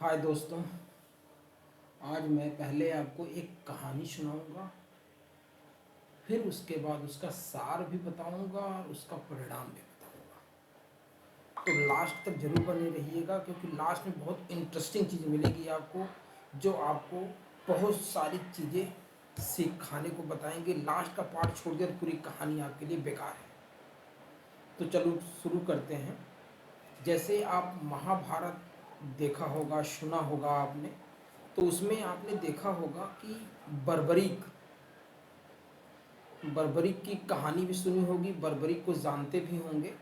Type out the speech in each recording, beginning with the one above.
हाय दोस्तों। आज मैं पहले आपको एक कहानी सुनाऊंगा, फिर उसके बाद उसका सार भी बताऊंगा और उसका परिणाम भी बताऊंगा। तो लास्ट तक जरूर बने रहिएगा, क्योंकि लास्ट में बहुत इंटरेस्टिंग चीज़ मिलेगी आपको, जो आपको बहुत सारी चीज़ें सिखाने को बताएंगे। लास्ट का पार्ट छोड़ दिया तो पूरी कहानी आपके लिए बेकार है। तो चलो शुरू करते हैं। जैसे आप महाभारत देखा होगा, सुना होगा आपने, तो उसमें आपने देखा होगा कि बर्बरीक बर्बरीक की कहानी भी सुनी होगी, बर्बरीक को जानते भी होंगे।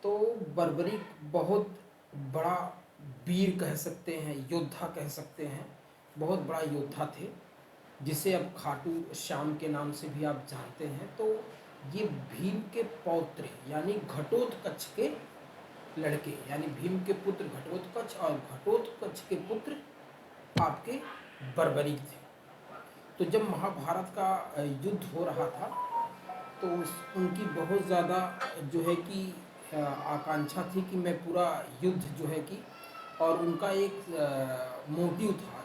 तो बर्बरीक बहुत बड़ा वीर कह सकते हैं, योद्धा कह सकते हैं, बहुत बड़ा योद्धा थे, जिसे अब खाटू श्याम के नाम से भी आप जानते हैं। तो ये भीम के पौत्र यानी घटोत्कच के लड़के, यानी भीम के पुत्र घटोत्कच और घटोत्कच के पुत्र आपके बर्बरीक थे। तो जब महाभारत का युद्ध हो रहा था, तो उनकी बहुत ज़्यादा जो है कि आकांक्षा थी कि मैं पूरा युद्ध जो है कि, और उनका एक मोटिव था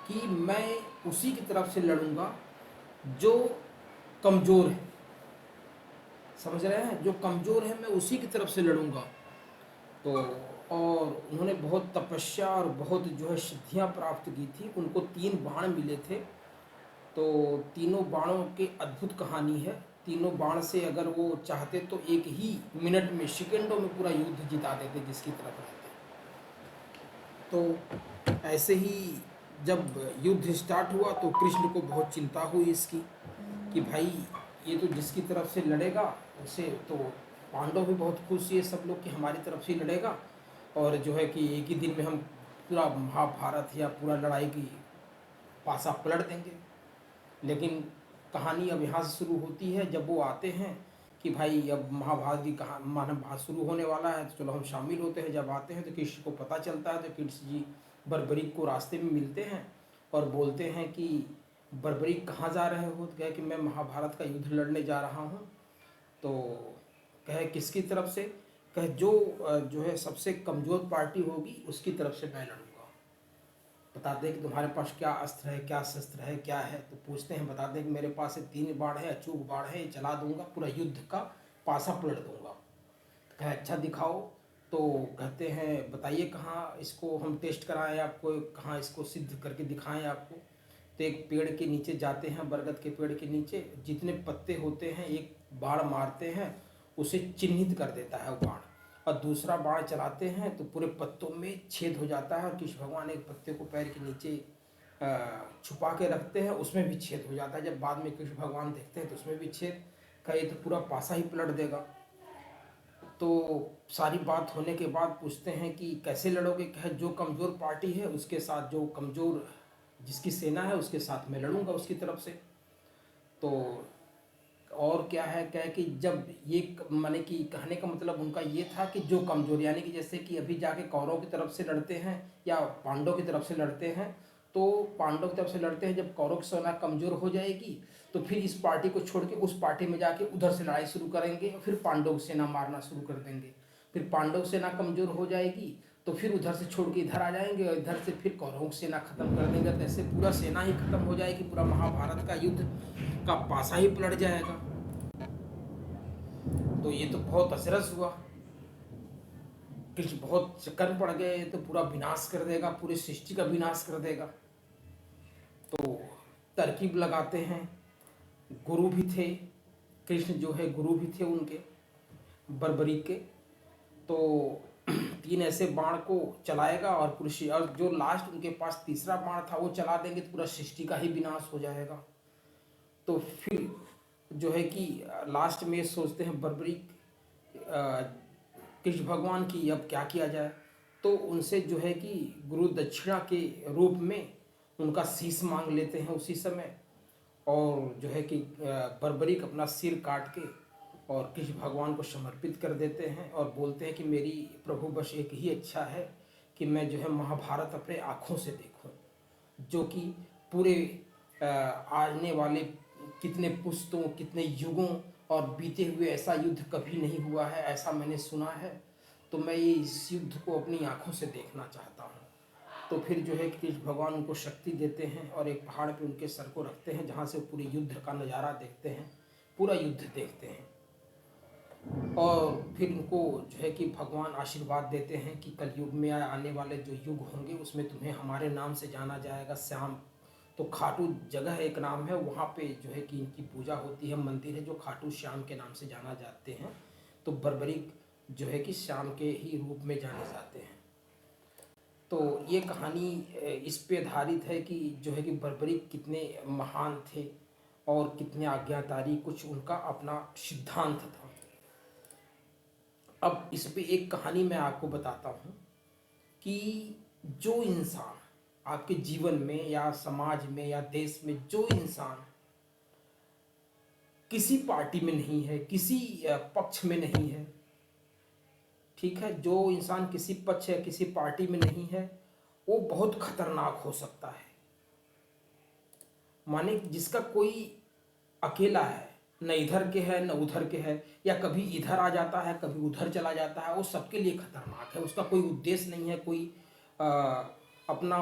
कि मैं उसी की तरफ से लड़ूंगा जो कमज़ोर है। समझ रहे हैं? जो कमज़ोर है मैं उसी की तरफ से लड़ूंगा। तो और उन्होंने बहुत तपस्या और बहुत जो है सिद्धियाँ प्राप्त की थी। उनको 3 बाण मिले थे। तो तीनों बाणों की अद्भुत कहानी है। तीनों बाण से अगर वो चाहते तो एक ही मिनट में, सेकेंडों में पूरा युद्ध जिता देते जिसकी तरफ रहते। तो ऐसे ही जब युद्ध स्टार्ट हुआ तो कृष्ण को बहुत चिंता हुई इसकी, कि भाई ये तो जिसकी तरफ से लड़ेगा उसे तो, पांडव भी बहुत खुश ये सब लोग कि हमारी तरफ से लड़ेगा, और जो है कि एक ही दिन में हम पूरा महाभारत या पूरा लड़ाई की पासा पलट देंगे। लेकिन कहानी अब यहाँ से शुरू होती है, जब वो आते हैं कि भाई अब महाभारत की महाभारत शुरू होने वाला है, तो चलो हम शामिल होते हैं। जब आते हैं तो कृष्ण को पता चलता है, तो कृष्ण जी बर्बरीक को रास्ते में मिलते हैं और बोलते हैं कि बर्बरीक कहाँ जा रहे हो? तो कहे कि मैं महाभारत का युद्ध लड़ने जा रहा हूँ। तो कहे किसकी तरफ से? कहे जो है सबसे कमज़ोर पार्टी होगी उसकी तरफ से मैं लड़ूंगा। बता दें कि तुम्हारे पास क्या अस्त्र है, क्या शस्त्र है, क्या है? तो पूछते हैं, बता दें कि मेरे पास 3 बाण है, अचूक बाण है, ये चला दूंगा, पूरा युद्ध का पासा पलट दूंगा। तो कहे अच्छा दिखाओ। तो कहते हैं बताइए कहाँ इसको हम टेस्ट कराएं आपको, कहाँ इसको सिद्ध करके दिखाएं आपको। तो एक पेड़ के नीचे जाते हैं, बरगद के पेड़ के नीचे, जितने पत्ते होते हैं एक बाण मारते हैं, उसे चिन्हित कर देता है वो बाण, और दूसरा बाण चलाते हैं तो पूरे पत्तों में छेद हो जाता है। और कृष्ण भगवान एक पत्ते को पैर के नीचे छुपा के रखते हैं, उसमें भी छेद हो जाता है। जब बाद में कृष्ण भगवान देखते हैं तो उसमें भी छेद, कहे तो पूरा पासा ही पलट देगा। तो सारी बात होने के बाद पूछते हैं कि कैसे लड़ोगे? कहे जो कमज़ोर पार्टी है उसके साथ, जो कमज़ोर जिसकी सेना है उसके साथ मैं लड़ूंगा उसकी तरफ से। तो और क्या है, कहे कि जब ये माने कि कहने का मतलब उनका ये था कि जो कमज़ोर, यानी कि जैसे कि अभी जाके कौरव की तरफ से लड़ते हैं या पांडव की तरफ से लड़ते हैं, तो पांडव की तरफ से लड़ते हैं, जब कौरव की सेना कमज़ोर हो जाएगी तो फिर इस पार्टी को छोड़ के उस पार्टी में जाके उधर से लड़ाई शुरू करेंगे, और फिर पांडव की सेना मारना शुरू कर देंगे। फिर पांडव सेना कमज़ोर हो जाएगी तो फिर उधर से छोड़ के इधर आ जाएंगे, और इधर से फिर कौरवों की सेना खत्म कर देंगे। तो ऐसे पूरा सेना ही खत्म हो जाएगी, पूरा महाभारत का युद्ध का पासा ही पलट जाएगा। तो ये तो बहुत अचरज हुआ, कृष्ण बहुत चक्कर पड़ गए, तो पूरा विनाश कर देगा, पूरी सृष्टि का विनाश कर देगा। तो तरकीब लगाते हैं। गुरु भी थे, कृष्ण जो है गुरु भी थे उनके, बर्बरीक के। तो 3 ऐसे बाण को चलाएगा और पूरी, और जो लास्ट उनके पास तीसरा बाण था वो चला देंगे तो पूरा सृष्टि का ही विनाश हो जाएगा। तो फिर जो है कि लास्ट में सोचते हैं बर्बरीक कृष्ण भगवान की अब क्या किया जाए। तो उनसे जो है कि गुरु दक्षिणा के रूप में उनका शीश मांग लेते हैं उसी समय, और जो है कि बर्बरीक अपना सिर काट के और कृष्ण भगवान को समर्पित कर देते हैं, और बोलते हैं कि मेरी प्रभु बस एक ही इच्छा है कि मैं जो है महाभारत अपने आँखों से देखूं, जो कि पूरे आने वाले कितने पुश्तों, कितने युगों और बीते हुए ऐसा युद्ध कभी नहीं हुआ है, ऐसा मैंने सुना है। तो मैं ये इस युद्ध को अपनी आँखों से देखना चाहता हूँ। तो फिर जो है कि कृष्ण भगवान उनको शक्ति देते हैं और एक पहाड़ पे उनके सर को रखते हैं, जहाँ से पूरे युद्ध का नज़ारा देखते हैं, पूरा युद्ध देखते हैं। और फिर उनको जो है कि भगवान आशीर्वाद देते हैं कि कलयुग में आने वाले जो युग होंगे उसमें तुम्हें हमारे नाम से जाना जाएगा, श्याम। तो खाटू जगह एक नाम है, वहाँ पे जो है कि इनकी पूजा होती है, मंदिर है जो खाटू श्याम के नाम से जाना जाते हैं। तो बर्बरीक जो है कि श्याम के ही रूप में जाने जाते हैं। तो ये कहानी इस पे आधारित है कि जो है कि बर्बरीक कितने महान थे और कितने आज्ञाकारी, कुछ उनका अपना सिद्धांत था। अब इस पे एक कहानी मैं आपको बताता हूँ कि जो इंसान आपके जीवन में या समाज में या देश में, जो इंसान किसी पार्टी में नहीं है, किसी पक्ष में नहीं है, ठीक है, जो इंसान किसी पक्ष या किसी पार्टी में नहीं है, वो बहुत खतरनाक हो सकता है। माने जिसका कोई अकेला है, न इधर के है न उधर के है, या कभी इधर आ जाता है कभी उधर चला जाता है, वो सबके लिए खतरनाक है। उसका कोई उद्देश्य नहीं है, कोई अपना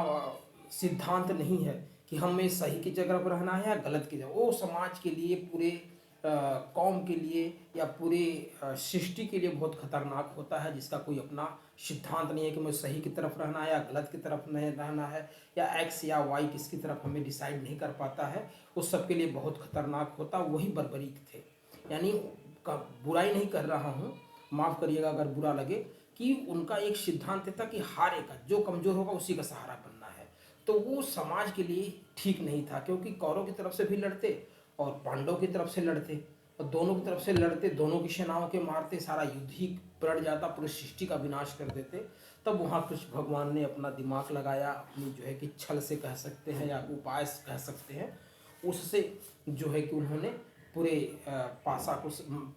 सिद्धांत नहीं है कि हमें सही की जगह पर रहना है या गलत की जगह। वो समाज के लिए, पूरे कौम के लिए या पूरे सृष्टि के लिए बहुत खतरनाक होता है, जिसका कोई अपना सिद्धांत नहीं है कि मुझे सही की तरफ रहना है या गलत की तरफ नहीं रहना है, या एक्स या वाई किसकी तरफ हमें डिसाइड नहीं कर पाता है। उस सब के लिए बहुत खतरनाक होता। वही बर्बरीक थे। यानी बुराई नहीं कर रहा हूँ, माफ़ करिएगा अगर बुरा लगे, कि उनका एक सिद्धांत था कि हारेगा जो कमज़ोर होगा उसी का सहारा बनना है। तो वो समाज के लिए ठीक नहीं था, क्योंकि कौरव की तरफ से भी लड़ते और पांडव की तरफ से लड़ते, और दोनों की तरफ से लड़ते, दोनों की सेनाओं के मारते, सारा युद्ध ही पलट जाता, पूरी सृष्टि का विनाश कर देते। तब वहाँ कृष्ण भगवान ने अपना दिमाग लगाया, अपनी जो है कि छल से कह सकते हैं या उपाय से कह सकते हैं, उससे जो है कि उन्होंने पूरे पासा को,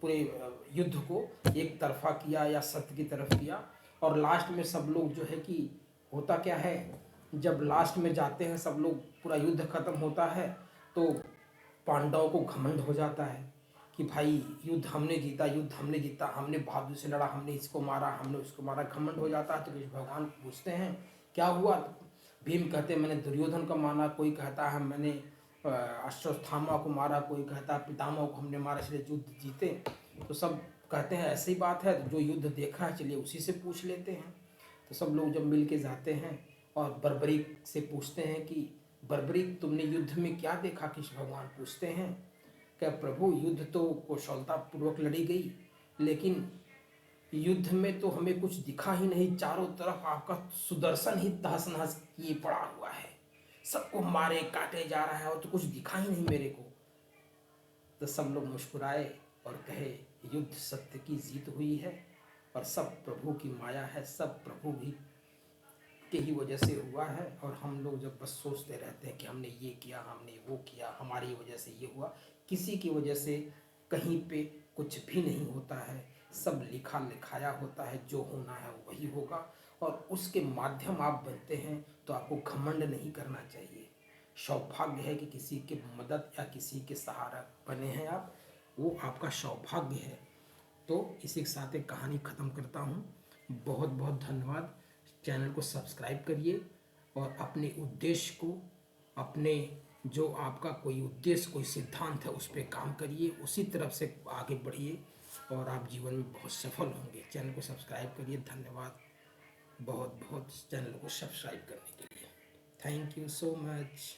पूरे युद्ध को एक तरफा किया या सत्य की तरफ किया। और लास्ट में सब लोग जो है कि, होता क्या है, जब लास्ट में जाते हैं सब लोग, पूरा युद्ध खत्म होता है, तो पांडवों को घमंड हो जाता है कि भाई युद्ध हमने जीता, युद्ध हमने जीता, हमने बहादुर से लड़ा, हमने इसको मारा, हमने उसको मारा, घमंड हो जाता है। तो कृष्ण भगवान पूछते हैं क्या हुआ। भीम कहते मैंने दुर्योधन को मारा, कोई कहता है मैंने अश्वत्थामा को मारा, कोई कहता है पितामह को हमने मारा, इसलिए युद्ध जीते। तो सब कहते हैं ऐसी बात है, तो जो युद्ध देखा है चलिए उसी से पूछ लेते हैं। तो सब लोग जब मिल के जाते हैं और बर्बरीक से पूछते हैं कि बर्बरीक तुमने युद्ध में क्या देखा। कृष्ण भगवान पूछते हैं क्या प्रभु, युद्ध तो कुशलतापूर्वक लड़ी गई, लेकिन युद्ध में तो हमें कुछ दिखा ही नहीं, चारों तरफ आपका सुदर्शन ही तहस नहस किए पड़ा हुआ है, सबको मारे काटे जा रहा है और तो कुछ दिखा ही नहीं मेरे को। तो सब लोग मुस्कुराए और कहे युद्ध सत्य की जीत हुई है और सब प्रभु की माया है, सब प्रभु भी के ही वजह से हुआ है। और हम लोग जब बस सोचते रहते हैं कि हमने ये किया, हमने वो किया, हमारी वजह से ये हुआ, किसी की वजह से कहीं पे कुछ भी नहीं होता है। सब लिखा लिखाया होता है, जो होना है वही होगा और उसके माध्यम आप बनते हैं। तो आपको घमंड नहीं करना चाहिए। सौभाग्य है कि किसी के मदद या किसी के सहारा बने हैं आप, वो आपका सौभाग्य है। तो इसी के साथ एक कहानी ख़त्म करता हूँ। बहुत बहुत धन्यवाद। चैनल को सब्सक्राइब करिए और अपने उद्देश्य को, अपने जो आपका कोई उद्देश्य, कोई सिद्धांत है, उस पर काम करिए, उसी तरफ से आगे बढ़िए और आप जीवन में बहुत सफल होंगे। चैनल को सब्सक्राइब करिए। धन्यवाद बहुत बहुत चैनल को सब्सक्राइब करने के लिए। Thank you so much.